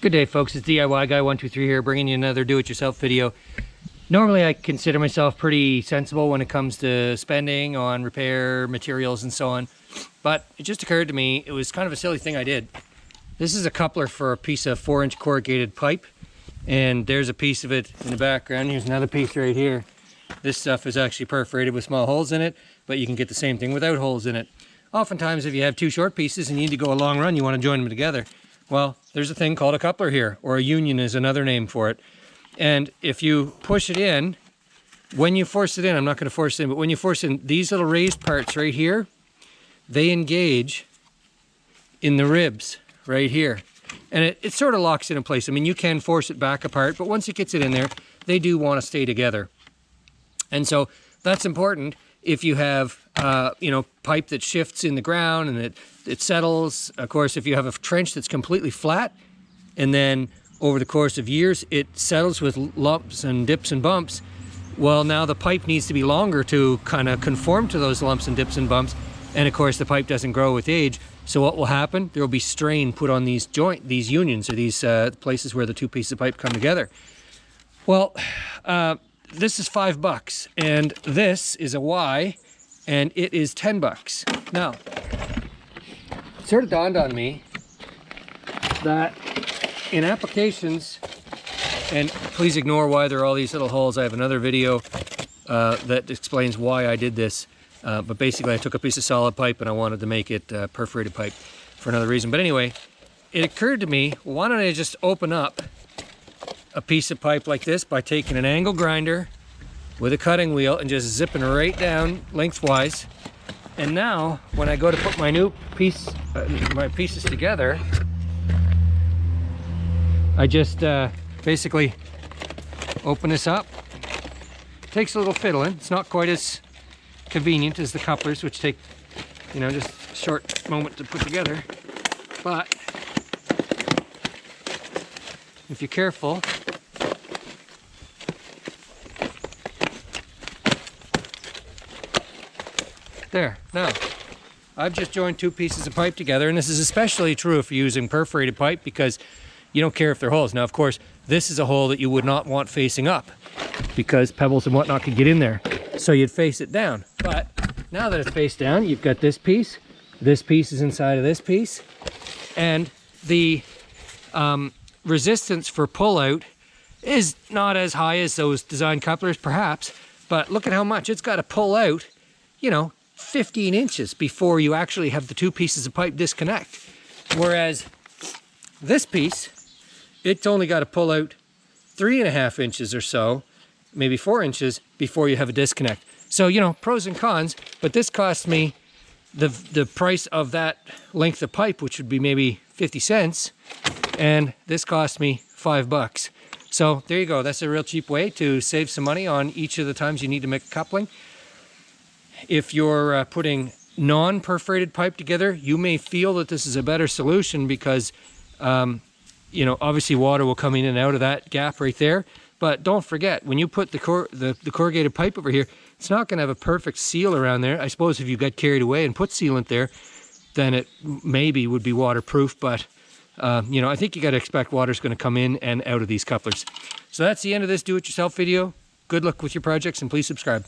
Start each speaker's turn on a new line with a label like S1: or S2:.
S1: Good day, folks. It's DIY Guy 123 here, bringing you another do-it-yourself video. Normally I consider myself pretty sensible when it comes to spending on repair materials and so on, but it just occurred to me it was kind of a silly thing I did. This is a coupler for a piece of 4-inch corrugated pipe, and there's a piece of it in the background. Here's another piece right here. This stuff is actually perforated with small holes in it, but you can get the same thing without holes in it. Oftentimes if you have two short pieces and you need to go a long run, you want to join them together. Well, there's a thing called a coupler here, or a union is another name for it. And if you push it in, when you force it in, I'm not going to force it in, but when you force in, these little raised parts right here, they engage in the ribs right here. And it sort of locks it in place. I mean, you can force it back apart, but once it gets it in there, they do want to stay together. And so that's important if you have, pipe that shifts in the ground and it settles. Of course, if you have a trench that's completely flat and then over the course of years it settles with lumps and dips and bumps, well, now the pipe needs to be longer to kind of conform to those lumps and dips and bumps. And of course, the pipe doesn't grow with age. So what will happen? There will be strain put on these unions, or these places where the two pieces of pipe come together. Well, this is $5, and this is a Y, and it is $10. Now, it sort of dawned on me that in applications, and please ignore why there are all these little holes. I have another video that explains why I did this. But basically I took a piece of solid pipe and I wanted to make it perforated pipe for another reason. But anyway, it occurred to me, why don't I just open up a piece of pipe like this by taking an angle grinder with a cutting wheel and just zipping right down lengthwise. And now when I go to put my new piece, my pieces together, I just basically open this up. Takes a little fiddling. It's not quite as convenient as the couplers, which take, just a short moment to put together. But if you're careful, there. Now, I've just joined two pieces of pipe together, and this is especially true if you're using perforated pipe because you don't care if they're holes. Now, of course, this is a hole that you would not want facing up because pebbles and whatnot could get in there. So you'd face it down. But now that it's face down, you've got this piece is inside of this piece, and the resistance for pull-out is not as high as those design couplers, perhaps, but look at how much it's got to pull out, 15 inches before you actually have the two pieces of pipe disconnect. Whereas this piece, it's only got to pull out 3.5 inches or so, maybe 4 inches before you have a disconnect. So, pros and cons, but this cost me the price of that length of pipe, which would be maybe 50 cents, and this cost me $5. So there you go. That's a real cheap way to save some money on each of the times you need to make a coupling. If you're putting non-perforated pipe together, you may feel that this is a better solution because, obviously water will come in and out of that gap right there. But don't forget, when you put the corrugated pipe over here, it's not going to have a perfect seal around there. I suppose if you got carried away and put sealant there, then it maybe would be waterproof. But, I think you got to expect water's going to come in and out of these couplers. So that's the end of this do-it-yourself video. Good luck with your projects, and please subscribe.